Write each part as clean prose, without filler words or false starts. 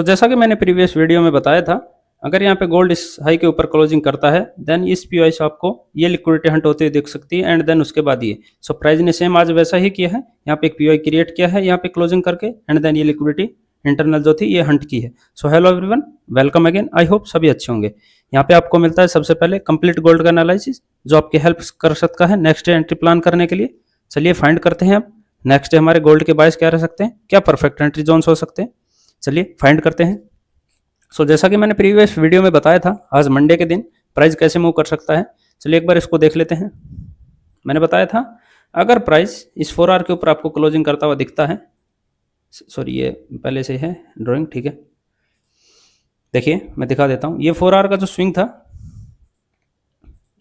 जैसा कि मैंने प्रीवियस वीडियो में बताया था, अगर यहाँ पे गोल्ड इस हाई के ऊपर क्लोजिंग करता है देन इस पीओआई से आपको ये लिक्विडिटी हंट होती हुई दिख सकती है एंड देन उसके बाद ये प्राइस ने सेम आज वैसा ही किया है, यहाँ पे एक पीओआई क्रिएट किया है यहाँ पे क्लोजिंग करके एंड देन ये लिक्विडिटी इंटरनल जो थी ये हंट की है। Hello everyone, welcome again. I hope सभी अच्छे होंगे। यहाँ पे आपको मिलता है सबसे पहले कंप्लीट गोल्ड का एनालिसिस जो आपकी हेल्प कर सकता है नेक्स्ट डे एंट्री प्लान करने के लिए। चलिए फाइंड करते हैं अब नेक्स्ट डे हमारे गोल्ड के बाइस क्या रह सकते हैं, क्या परफेक्ट एंट्री जोन्स हो सकते हैं। चलिए फाइंड करते हैं। जैसा कि मैंने प्रीवियस वीडियो में बताया था, आज मंडे के दिन प्राइस कैसे मूव कर सकता है। चलिए एक बार इसको देख लेते हैं। मैंने बताया था अगर प्राइस इस 4 आवर के ऊपर आपको क्लोजिंग करता हुआ दिखता है, सॉरी ये पहले से है ड्राइंग, ठीक है। देखिए मैं दिखा देता हूँ, ये 4 आवर का जो स्विंग था,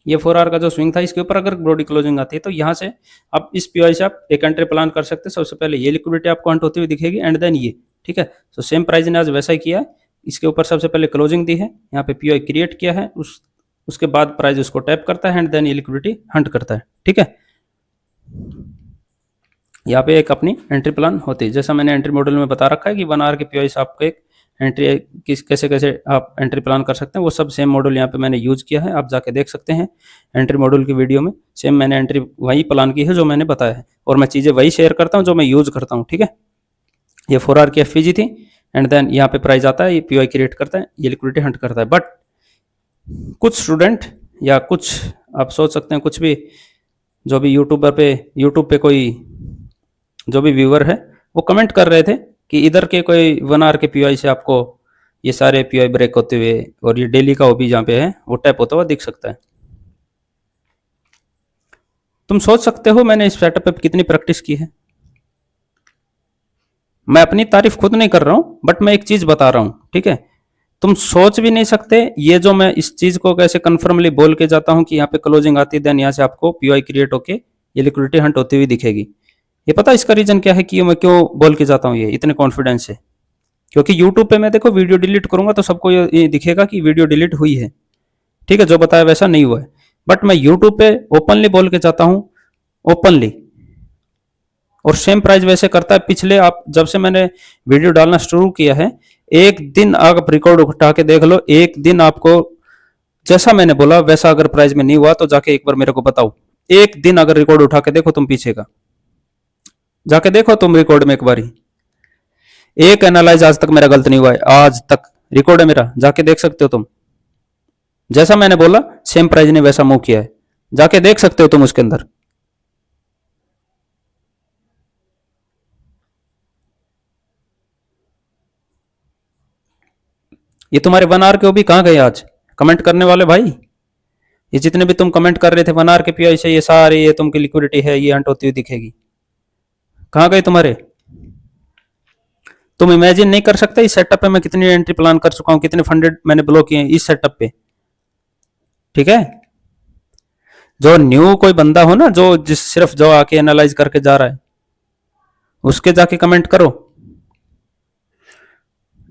ये 4 आवर का जो स्विंग था, इसके ऊपर अगर ब्रॉडी क्लोजिंग आती है तो यहाँ से आप इस पीओआई से आप एक एंट्री प्लान कर सकते हैं। सबसे पहले ये लिक्विडिटी आपको हंट होती हुई दिखेगी एंड देन ये, ठीक है। सेम प्राइस ने आज वैसा ही किया है, इसके ऊपर सबसे पहले क्लोजिंग दी है, यहाँ पे पीओआई क्रिएट किया है, उसके बाद प्राइस उसको टैप करता है एंड देन ये लिक्विडिटी हंट करता है, ठीक है। यहाँ पे एक अपनी एंट्री प्लान होती है, जैसा मैंने एंट्री मॉडल में बता रखा है कि 1 आवर के पीओआई से आपको एक एंट्री कैसे कैसे आप एंट्री प्लान कर सकते हैं, वो सब सेम मॉडल यहाँ पे मैंने यूज किया है, आप जाके देख सकते हैं एंट्री मॉडल की वीडियो में। सेम मैंने एंट्री वही प्लान की है जो मैंने बताया है और मैं चीज़ें वही शेयर करता हूँ जो मैं यूज करता हूँ, ठीक है। ये 4 आवर की एफपीजी थी एंड देन यहाँ पे प्राइस आता है, ये पीओआई क्रिएट करता है, ये लिक्विडिटी हंट करता है। बट कुछ स्टूडेंट या कुछ आप सोच सकते हैं कुछ भी जो भी यूट्यूब पे कोई जो भी व्यूअर है वो कमेंट कर रहे थे कि इधर के कोई 1 आवर के पीओआई से आपको ये सारे पीओआई ब्रेक होते हुए और ये डेली का ओबी जहाँ पे है वो टैप होता हुआ दिख सकता है। तुम सोच सकते हो मैंने इस सेटअप पे कितनी प्रैक्टिस की है। मैं अपनी तारीफ खुद नहीं कर रहा हूं बट मैं एक चीज बता रहा हूं, ठीक है। तुम सोच भी नहीं सकते ये जो मैं इस चीज को कैसे कंफर्मली बोल के जाता हूं कि यहाँ पे क्लोजिंग आती है देन यहाँ से आपको पीओआई क्रिएट होके ये लिक्विडिटी हंट होती हुई दिखेगी। ये पता इसका रीजन क्या है कि मैं क्यों बोल के जाता हूँ ये इतने कॉन्फिडेंस से, क्योंकि यूट्यूब पे मैं देखो वीडियो डिलीट करूंगा तो सबको ये दिखेगा कि वीडियो डिलीट हुई है, ठीक है, जो बताया वैसा नहीं हुआ है। बट मैं यूट्यूब पे ओपनली बोल के जाता हूँ, ओपनली, और सेम प्राइस वैसे करता है। पिछले आप जब से मैंने वीडियो डालना शुरू किया है, एक दिन आप रिकॉर्ड उठा के देख लो, एक दिन आपको जैसा मैंने बोला वैसा अगर प्राइस में नहीं हुआ तो जाके एक बार मेरे को बताओ। एक दिन अगर रिकॉर्ड उठा के देखो तुम पीछे का, जाके देखो तुम रिकॉर्ड में एक बार ही, एक एनालाइज आज तक मेरा गलत नहीं हुआ है, आज तक रिकॉर्ड है मेरा, जाके देख सकते हो तुम। जैसा मैंने बोला सेम प्राइस ने वैसा मूव किया है, जाके देख सकते हो तुम उसके अंदर। ये तुम्हारे 1 आवर के ओबी कहां गए आज कमेंट करने वाले भाई? ये जितने भी तुम कमेंट कर रहे थे 1 आवर के पीआई से ये सारे ये तुमकी लिक्विडिटी है ये हंट होती हुई दिखेगी, कहां गए तुम्हारे? तुम इमेजिन नहीं कर सकते इस सेटअप पे मैं कितनी एंट्री प्लान कर चुका हूं, कितने फंडेड मैंने ब्लॉक किए हैं इस सेटअप पे, ठीक है। जो न्यू कोई बंदा हो ना, जो जिस सिर्फ जो आके एनालाइज करके जा रहा है, उसके जाके कमेंट करो,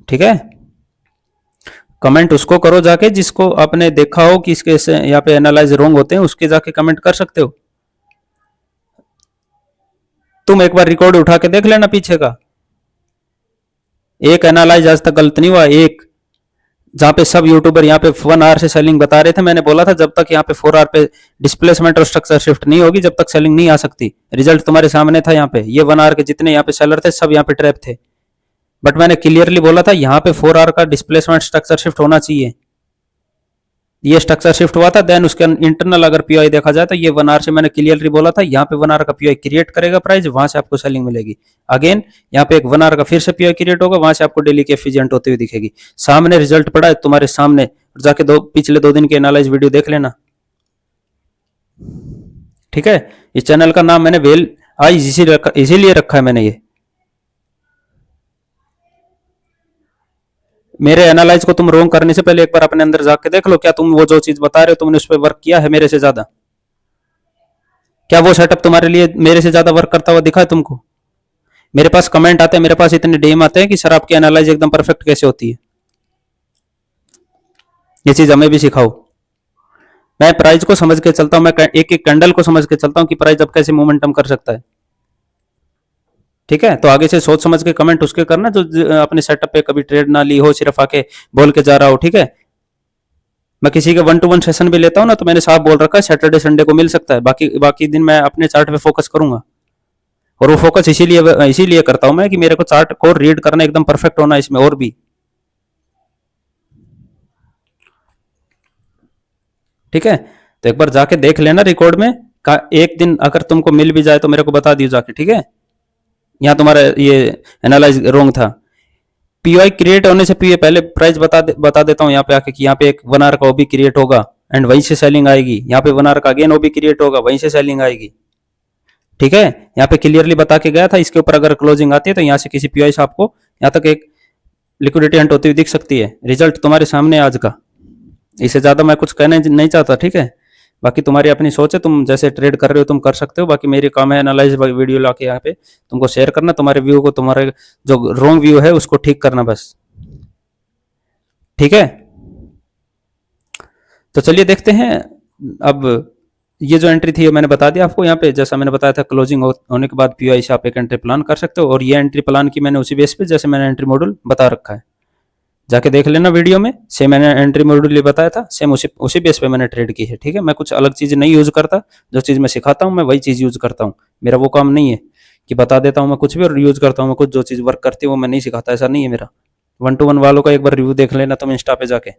ठीक है। कमेंट उसको करो जाके जिसको आपने देखा हो कि इसके यहाँ पे एनालाइज रॉन्ग होते हैं, उसके जाके कमेंट कर सकते हो। तुम एक बार रिकॉर्ड उठा के देख लेना पीछे का, एक एनालाइज आज तक गलत नहीं हुआ, एक जहां पे सब यूट्यूबर यहाँ पे 1 आवर से सेलिंग बता रहे थे। मैंने बोला था जब तक यहाँ पे 4 आवर पे डिस्प्लेसमेंट और स्ट्रक्चर शिफ्ट नहीं होगी जब तक सेलिंग नहीं आ सकती। रिजल्ट तुम्हारे सामने था, यहाँ पे ये 1 आवर के जितने यहाँ पे सेलर थे सब यहाँ पे ट्रैप थे। बट मैंने क्लियरली बोला था यहाँ पे 4 आवर का डिस्प्लेसमेंट स्ट्रक्चर शिफ्ट होना चाहिए, ये स्ट्रक्चर शिफ्ट हुआ था। देन उसके इंटरनल अगर पीओआई देखा जाए तो ये 1 आवर से मैंने क्लियरली बोला था यहाँ पे 1 आवर का पीओआई क्रिएट करेगा प्राइस, वहां से आपको सेलिंग मिलेगी। अगेन यहाँ पे एक 1 आवर का फिर से पीओआई क्रिएट होगा, वहां से आपको डेली की एफिशिएंट होती हुई दिखेगी। सामने रिजल्ट पड़ा है तुम्हारे सामने, जाके पिछले 2 दिन के एनालाइज वीडियो देख लेना, ठीक है। इस चैनल का नाम मैंने वेल आइज इसीलिए रखा है मैंने। ये मेरे एनालाइज को तुम रॉन्ग करने से पहले एक बार अपने अंदर जाके देख लो, क्या तुम वो जो चीज बता रहे हो तुमने उस पर वर्क किया है मेरे से ज्यादा? क्या वो सेटअप तुम्हारे लिए मेरे से ज्यादा वर्क करता हुआ दिखा है तुमको? मेरे पास कमेंट आते हैं, मेरे पास इतने डीएम आते हैं कि सर आपकी एनालाइज एकदम परफेक्ट कैसे होती है, ये चीज हमें भी सिखाओ। मैं प्राइस को समझ के चलता हूं, मैं एक एक कैंडल को समझ के चलता हूं कि प्राइस अब कैसे मोमेंटम कर सकता है। ठीक है, तो आगे से सोच समझ के कमेंट उसके करना जो अपने सेटअप पे कभी ट्रेड ना ली हो, सिर्फ आके बोल के जा रहा हो। ठीक है, मैं किसी के 1-to-1 सेशन भी लेता हूँ ना, तो मैंने साफ बोल रखा है सैटरडे संडे को मिल सकता है, बाकी बाकी दिन मैं अपने चार्ट पे फोकस करूंगा। और वो फोकस इसीलिए करता हूं मैं कि मेरे को चार्ट को रीड करना एकदम परफेक्ट होना इसमें और भी। ठीक है, तो एक बार जाके देख लेना रिकॉर्ड में का, एक दिन अगर तुमको मिल भी जाए तो मेरे को बता दियो जाके। ठीक है, यहाँ तुम्हारा ये एनालाइज रोंग था। पीओआई क्रिएट होने से पहले प्राइस बता देता हूँ यहाँ पे आके कि यहाँ पे एक 1 आवर का ओबी क्रिएट होगा एंड वहीं से सेलिंग आएगी। यहाँ पे 1 आवर का अगेन ओबी क्रिएट होगा, वहीं से सेलिंग आएगी। ठीक है, यहाँ पे क्लियरली बता के गया था। इसके ऊपर अगर क्लोजिंग आती है तो यहाँ से किसी पीओआई से आपको यहाँ तक एक लिक्विडिटी हंट होती हुई दिख सकती है। रिजल्ट तुम्हारे सामने आज का, इससे ज्यादा मैं कुछ कहना नहीं चाहता। ठीक है, बाकी तुम्हारी अपनी सोच है, तुम जैसे ट्रेड कर रहे हो तुम कर सकते हो। बाकी मेरी काम है एनालाइज वीडियो लाके यहाँ पे तुमको शेयर करना, तुम्हारे व्यू को, तुम्हारे जो रॉन्ग व्यू है उसको ठीक करना बस। ठीक है, तो चलिए देखते हैं। अब ये जो एंट्री थी मैंने बता दिया आपको। यहाँ पे जैसा मैंने बताया था क्लोजिंग होने के बाद पीओआई से आप एक एंट्री प्लान कर सकते हो, और ये एंट्री प्लान की मैंने उसी बेस पे जैसे मैंने एंट्री मॉड्यूल बता रखा है, जाके देख लेना वीडियो में। सेम मैंने एंट्री मॉड्यूल ही बताया था, सेम उसी बेस पे मैंने ट्रेड की है। ठीक है, मैं कुछ अलग चीज नहीं यूज करता, जो चीज मैं सिखाता हूँ मैं वही चीज यूज करता हूँ। मेरा वो काम नहीं है कि बता देता हूँ मैं कुछ भी और यूज करता हूँ मैं कुछ, जो चीज वर्क करती है वो मैं नहीं सिखाता, ऐसा नहीं है मेरा। 1-to-1 वालों का एक बार रिव्यू देख लेना तुम इंस्टा पे जाके।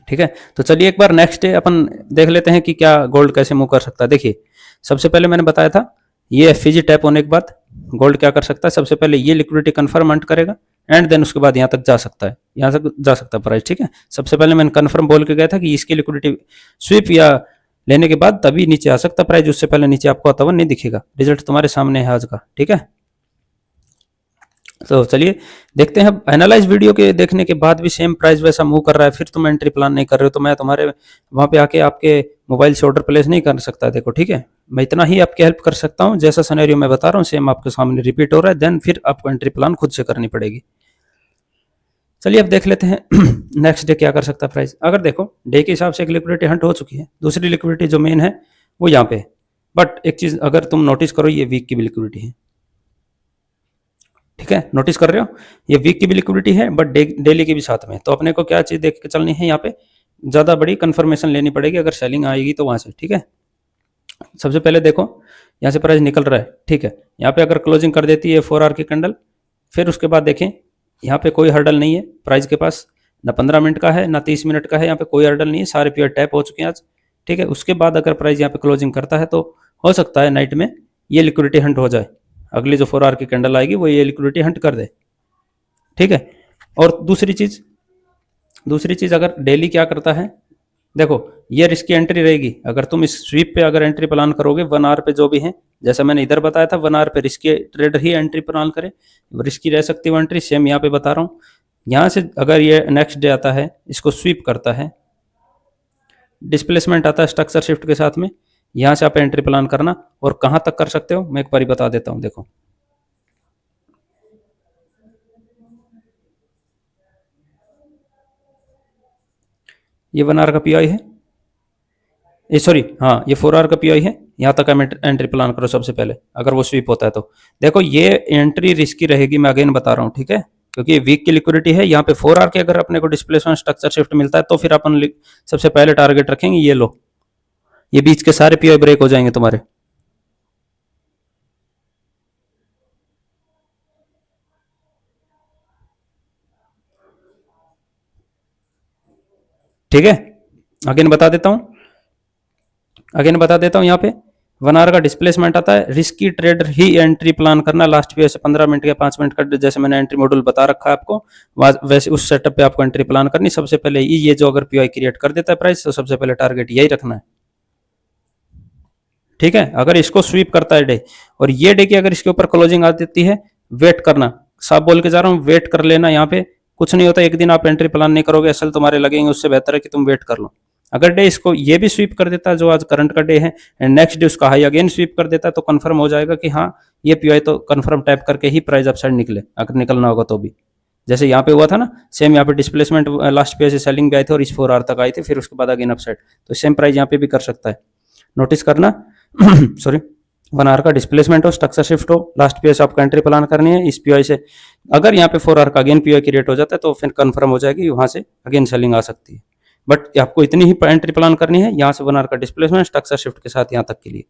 ठीक है, तो चलिए एक बार नेक्स्ट डे अपन देख लेते हैं कि क्या गोल्ड कैसे मूव कर सकता है। देखिए, सबसे पहले मैंने बताया था ये एफईजी टैप होने के बाद गोल्ड क्या कर सकता है। सबसे पहले ये लिक्विडिटी कंफर्म हंट करेगा एंड देन उसके बाद यहाँ तक जा सकता है, यहाँ तक जा सकता है प्राइस। ठीक है, सबसे पहले मैंने कंफर्म बोल के गया था कि इसकी लिक्विडिटी स्वीप या लेने के बाद तभी नीचे आ सकता प्राइस, उससे पहले नीचे आपको आता हुआ नहीं दिखेगा। रिजल्ट तुम्हारे सामने है आज का। ठीक है, तो चलिए देखते हैं। अब एनालाइज वीडियो के देखने के बाद भी सेम प्राइस वैसा मूव कर रहा है, फिर तुम एंट्री प्लान नहीं कर रहे हो, तो मैं तुम्हारे वहां पे आके आपके मोबाइल से ऑर्डर प्लेस नहीं कर सकता। देखो, ठीक है, मैं इतना ही आपकी हेल्प कर सकता हूँ। जैसा सिनेरियो मैं बता रहा हूँ सेम आपके सामने रिपीट हो रहा है, देन फिर आपको एंट्री प्लान खुद से करनी पड़ेगी। चलिए अब देख लेते हैं नेक्स्ट डे क्या कर सकता है प्राइस। अगर देखो डे के हिसाब से एक लिक्विडिटी हंट हो चुकी है, दूसरी लिक्विडिटी जो मेन है वो यहाँ पे। बट एक चीज अगर तुम नोटिस करो, ये वीक की भी लिक्विडिटी है। ठीक है, नोटिस कर रहे हो, ये वीक की भी लिक्विडिटी है बट डेली की भी साथ में। तो अपने को क्या चीज देख के चलनी है, यहाँ पे ज्यादा बड़ी कंफर्मेशन लेनी पड़ेगी अगर सेलिंग आएगी तो वहां से। ठीक है, सबसे पहले देखो यहाँ से प्राइस निकल रहा है। ठीक है, यहाँ पे अगर क्लोजिंग कर देती है 4 आवर की कैंडल, फिर उसके बाद देखें यहाँ पे कोई हर्डल नहीं है प्राइस के पास, ना 15 मिनट का है ना 30 मिनट का है, यहाँ पे कोई हर्डल नहीं है, सारे पीरियड टैप हो चुके हैं आज। ठीक है, उसके बाद अगर प्राइस यहाँ पे क्लोजिंग करता है तो हो सकता है नाइट में ये लिक्विडिटी हंट हो जाए, अगली जो 4 आवर की कैंडल आएगी वो ये लिक्विडिटी हंट कर दे। ठीक है, और दूसरी चीज अगर डेली क्या करता है, देखो ये रिस्की एंट्री रहेगी। अगर तुम इस स्वीप पे अगर एंट्री प्लान करोगे 1 आवर पे जो भी है, जैसा मैंने इधर बताया था 1 आवर पे रिस्की ट्रेडर ही एंट्री प्लान करे, रिस्की रह सकती है वो एंट्री। सेम यहाँ पे बता रहा हूँ, यहाँ से अगर ये नेक्स्ट डे आता है, इसको स्वीप करता है, डिस्प्लेसमेंट आता है स्ट्रक्चर शिफ्ट के साथ में, यहाँ से आप एंट्री प्लान करना। और कहाँ तक कर सकते हो मैं एक बार बता देता हूँ। देखो ये 1 आवर का पीआई है, ये सॉरी हाँ ये 4 आवर का पीआई है, यहाँ तक एंट्री प्लान करो सबसे पहले अगर वो स्वीप होता है तो। देखो ये एंट्री रिस्की रहेगी, मैं अगेन बता रहा हूँ। ठीक है, क्योंकि वीक की लिक्विडिटी है, यहाँ पे 4 आवर के अगर अपने को डिस्प्लेसमेंट स्ट्रक्चर शिफ्ट मिलता है तो फिर अपन सबसे पहले टारगेट रखेंगे ये लो, ये बीच के सारे पीआई ब्रेक हो जाएंगे तुम्हारे। ठीक है, अगेन बता देता हूँ यहाँ पे 1 आवर का डिस्प्लेसमेंट आता है, रिस्की ट्रेडर ही एंट्री प्लान करना। लास्ट पीओ से 15 मिनट या 5 मिनट का जैसे मैंने एंट्री मॉड्यूल बता रखा है आपको, वैसे उस सेटअप पे आपको एंट्री प्लान करनी। सबसे पहले ये जो अगर पीआई क्रिएट कर देता है प्राइस, तो सबसे पहले टारगेट यही रखना है। ठीक है, अगर इसको स्वीप करता है डे और ये डे की अगर इसके ऊपर क्लोजिंग आ देती है, वेट करना, साफ बोल के जा रहा हूँ, वेट कर लेना। यहाँ पे कुछ नहीं होता, एक दिन आप एंट्री प्लान नहीं करोगे, असल तुम्हारे लगेंगे, उससे बेहतर है कि तुम वेट कर लो। अगर डे इसको ये भी स्वीप कर देता है जो आज करंट का डे है, एंड नेक्स्ट डे उसका हाई अगेन स्वीप कर देता है, तो कंफर्म हो जाएगा कि हाँ ये पीआई तो कंफर्म टैप करके ही प्राइस अपसाइड निकले, अगर निकलना होगा तो भी। जैसे यहाँ पे हुआ था ना, सेम यहाँ पे डिस्प्लेसमेंट लास्ट पे से सेलिंग भी आई थी और इस 4 आवर तक आई थी, फिर उसके बाद अगेन अपसाइड, तो सेम प्राइस यहाँ पे भी कर सकता है। नोटिस करना सॉरी 1 आवर का डिस्प्लेसमेंट हो, स्ट्रक्चर शिफ्ट हो, लास्ट पीओ से आपको एंट्री प्लान करनी है इस पीओ से। अगर यहाँ पे 4 आवर का अगेन पीओ की रेट हो जाता है तो फिर कंफर्म हो जाएगी, वहां से अगेन सेलिंग आ सकती है। बट आपको इतनी ही एंट्री प्लान करनी है, यहाँ से 1 आवर का डिस्प्लेसमेंट स्ट्रक्चर शिफ्ट के साथ यहाँ तक के लिए।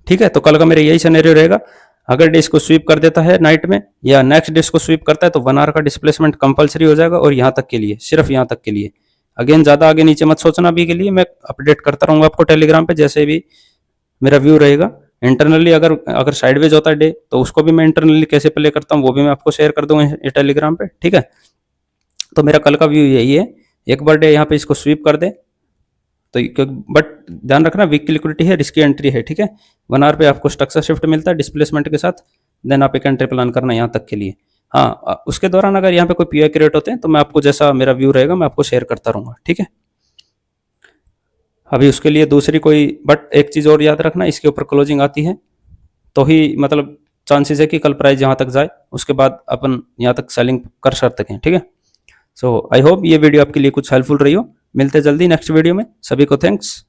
ठीक है, तो कल का मेरा यही सिनेरियो रहेगा। अगर डे इसको स्वीप कर देता है नाइट में या नेक्स्ट डे इसको स्वीप करता है तो 1 आवर का डिस्प्लेसमेंट कंपलसरी हो जाएगा, और यहाँ तक के लिए, सिर्फ यहाँ तक के लिए। अगेन ज्यादा आगे नीचे मत सोचना, अभी के लिए मैं अपडेट करता रहूंगा आपको टेलीग्राम पे जैसे भी मेरा व्यू रहेगा। इंटरनली अगर अगर साइडवेज होता है डे तो उसको भी मैं इंटरनली कैसे प्ले करता हूँ वो भी मैं आपको शेयर कर दूंगा टेलीग्राम पे। ठीक है, तो मेरा कल का व्यू यही है, एक बार डे यहाँ पे इसको स्वीप कर दे तो, बट ध्यान रखना वीक की लिक्विडिटी है, रिस्की एंट्री है। ठीक है, 1 आवर पे आपको स्ट्रक्चर शिफ्ट मिलता है डिस्प्लेसमेंट के साथ, देन आप एक एंट्री प्लान करना यहाँ तक के लिए। हाँ, उसके दौरान अगर यहाँ पे कोई पीआई क्रिएट होते हैं तो मैं आपको जैसा मेरा व्यू रहेगा मैं आपको शेयर करता रहूंगा। ठीक है, अभी उसके लिए दूसरी कोई, बट एक चीज और याद रखना, इसके ऊपर क्लोजिंग आती है तो ही मतलब चांसेस है कि कल प्राइस यहाँ तक जाए, उसके बाद अपन यहाँ तक सेलिंग कर सकते हैं। ठीक है, सो आई होप ये वीडियो आपके लिए कुछ हेल्पफुल रही हो। मिलते जल्दी नेक्स्ट वीडियो में, सभी को थैंक्स।